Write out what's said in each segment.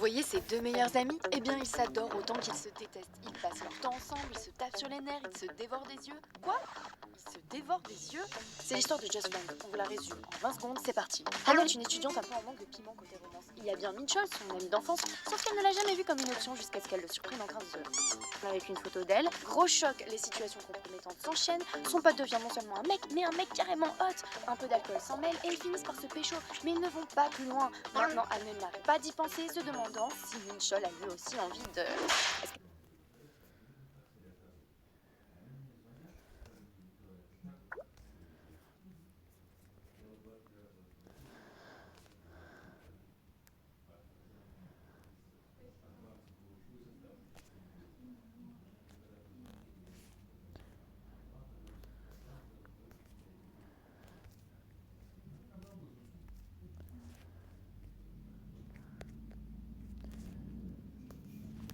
voyez ces deux meilleurs amis? Eh bien, ils s'adorent autant qu'ils se détestent. Ils passent leur temps ensemble, ils se tapent sur les nerfs, ils se dévorent des yeux. Quoi? Ils se dévorent des yeux? C'est l'histoire de Just Friends. On vous la résume en 20 secondes, c'est parti. Hannah est une étudiante un peu en manque de piment côté romance. Il y a bien Mitchell, son ami d'enfance, sauf qu'elle ne l'a jamais vu comme une option jusqu'à ce qu'elle le surprenne en train de se... avec une photo d'elle. Gros choc, les situations compromettantes s'enchaînent. Son pote devient non seulement un mec, mais un mec carrément hot. Un peu d'alcool s'en mêle et ils finissent par se pécho. Mais ils ne vont pas plus loin. Maintenant, Anne n'arrête pas d'y penser, se demandant si Minchol a lui aussi envie de...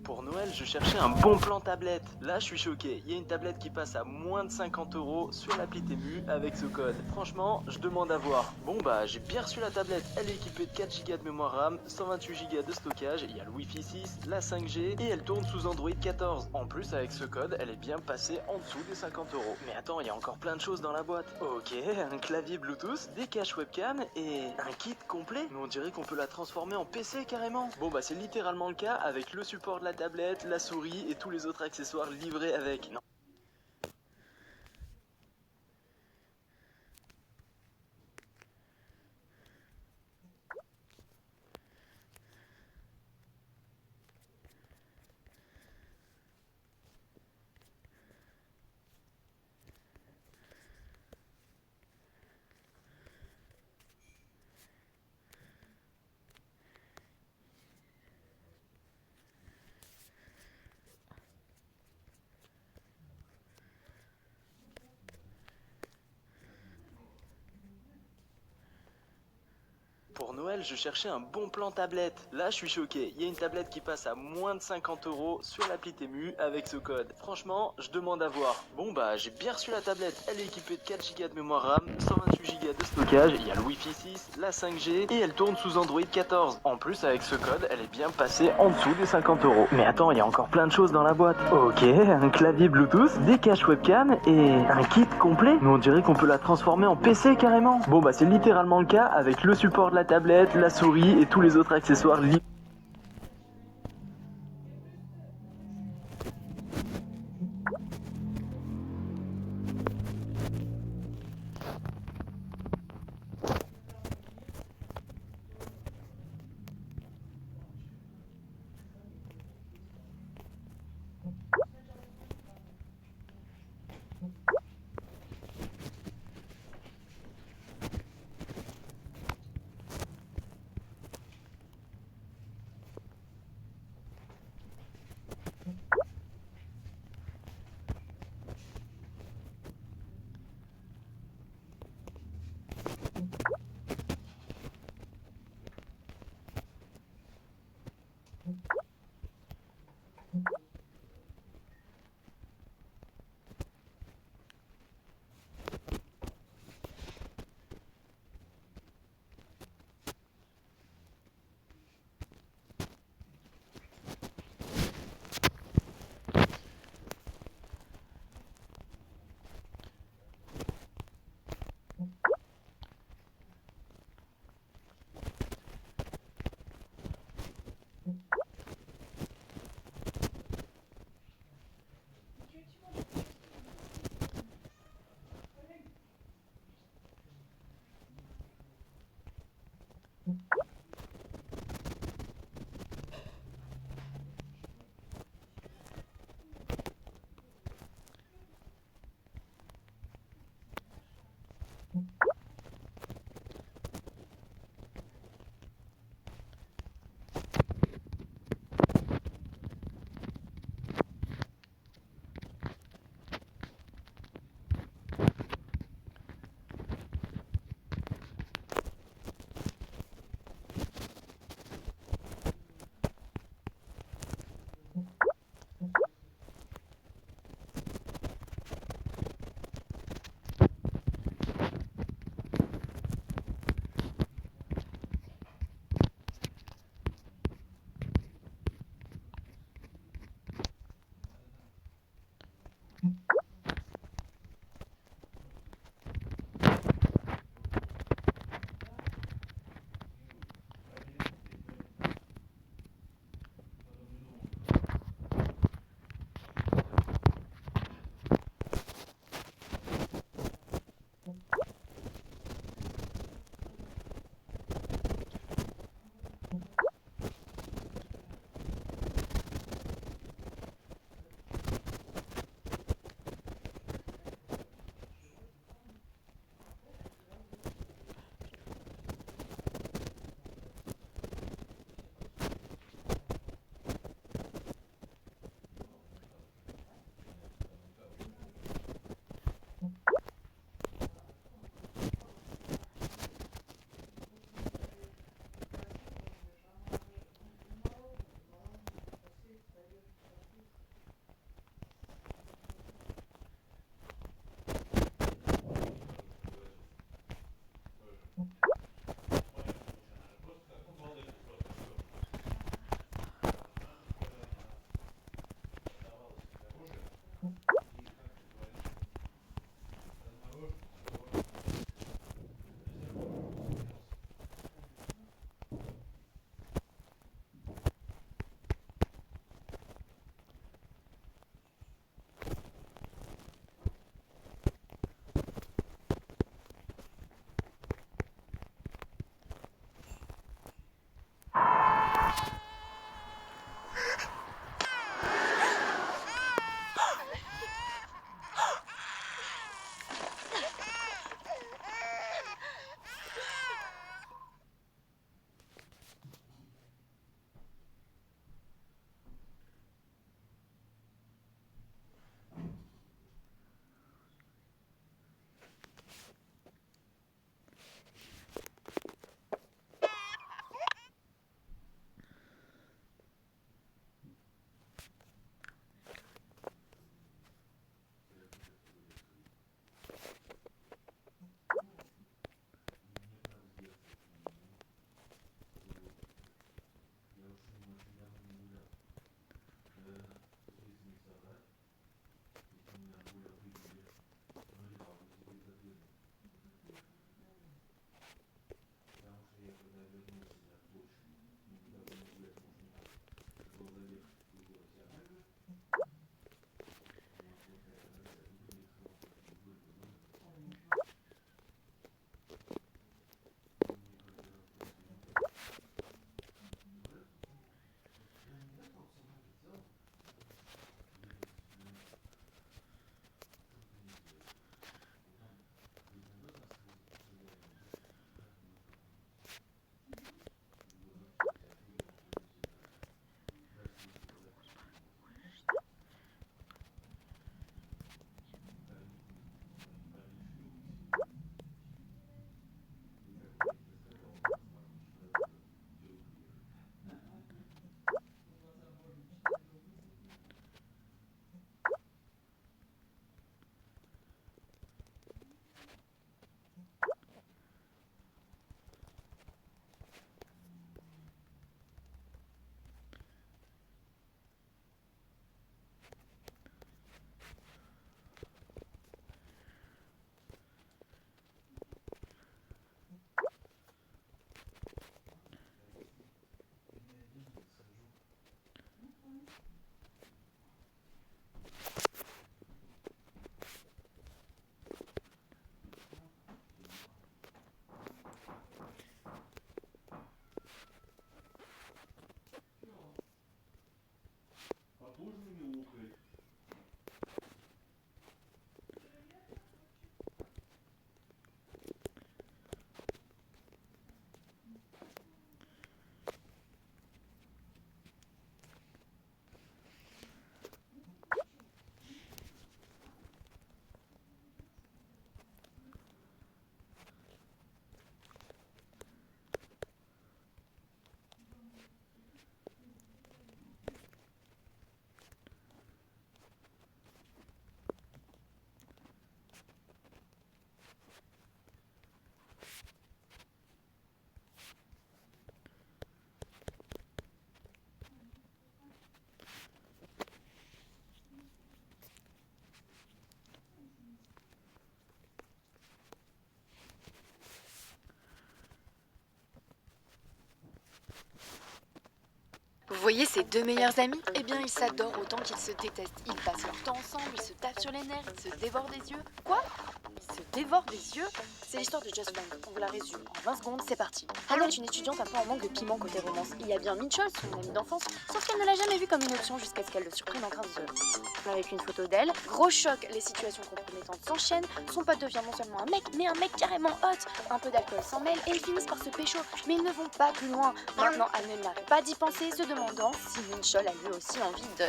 Pour Noël, je cherchais un bon plan tablette. Là, je suis choqué. Il y a une tablette qui passe à moins de 50 € sur l'appli Temu avec ce code. Franchement, je demande à voir. Bon bah, j'ai bien reçu la tablette. Elle est équipée de 4 Go de mémoire RAM, 128 Go de stockage, il y a le Wi-Fi 6, la 5G et elle tourne sous Android 14. En plus, avec ce code, elle est bien passée en dessous des 50 €. Mais attends, il y a encore plein de choses dans la boîte. Ok, un clavier Bluetooth, des caches webcam et un kit complet. Mais on dirait qu'on peut la transformer en PC carrément. Bon bah, c'est littéralement le cas avec le support de la tablette, la souris et tous les autres accessoires livrés avec. Non. Pour Noël, je cherchais un bon plan tablette. Là, je suis choqué. Il y a une tablette qui passe à moins de 50 € sur l'appli Temu avec ce code. Franchement, je demande à voir. Bon bah, j'ai bien reçu la tablette. Elle est équipée de 4 Go de mémoire RAM, 128 Go de stockage, il y a le Wi-Fi 6, la 5G et elle tourne sous Android 14. En plus, avec ce code, elle est bien passée en dessous des 50 €. Mais attends, il y a encore plein de choses dans la boîte. Ok, un clavier Bluetooth, des caches webcam et un kit complet. Mais on dirait qu'on peut la transformer en PC carrément. Bon bah, c'est littéralement le cas avec le support de la tablette, la souris et tous les autres accessoires liés. voyez ces deux meilleurs amis? Eh bien, ils s'adorent autant qu'ils se détestent. Ils passent leur temps ensemble, ils se tapent sur les nerfs, ils se dévorent des yeux. Quoi? Ils se dévorent des yeux? C'est l'histoire de Just Friends. On vous la résume en 20 secondes, c'est parti. Hannah est une étudiante un peu en manque de piment côté romance. Il y a bien Mitchell, son ami d'enfance, sauf qu'elle ne l'a jamais vu comme une option jusqu'à ce qu'elle le surprenne en train de se... avec une photo d'elle. Gros choc, les situations compromettantes s'enchaînent. Son pote devient non seulement un mec, mais un mec carrément hot. Un peu d'alcool s'en mêle et ils finissent par se pécho. Mais ils ne vont pas plus loin. Maintenant, Hannah n'arrête pas d'y penser, se demandant si Mitchell a lui aussi envie de...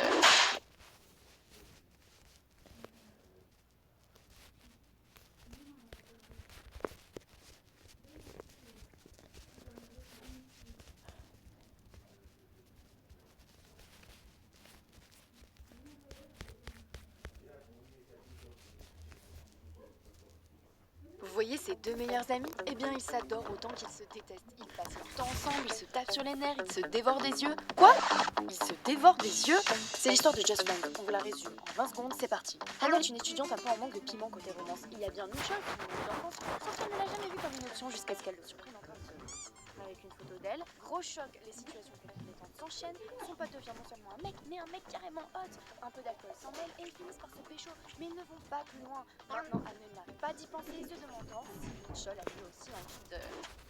Vous voyez ces deux meilleurs amis? Eh bien, ils s'adorent autant qu'ils se détestent. Ils passent leur temps ensemble, ils se tapent sur les nerfs, ils se dévorent des yeux. Quoi? Ils se dévorent des yeux? C'est l'histoire de Just Friends. On vous la résume en 20 secondes, c'est parti. Hannah est une étudiante un peu en manque de piment côté romance. Il y a bien Mitchell, son ami d'enfance, sauf qu'elle ne l'a jamais vu comme une option jusqu'à ce qu'elle le surprenne en train de se... avec une photo d'elle. Gros choc, les situations compromettantes s'enchaînent. Son pote devient non seulement un mec, mais un mec carrément hot. Un peu d'alcool s'en mêle et ils finissent par se pécho. Mais ils ne vont pas plus loin. Maintenant, Hannah n'arrête pas d'y penser, se demandant si Mitchell a lui aussi envie de...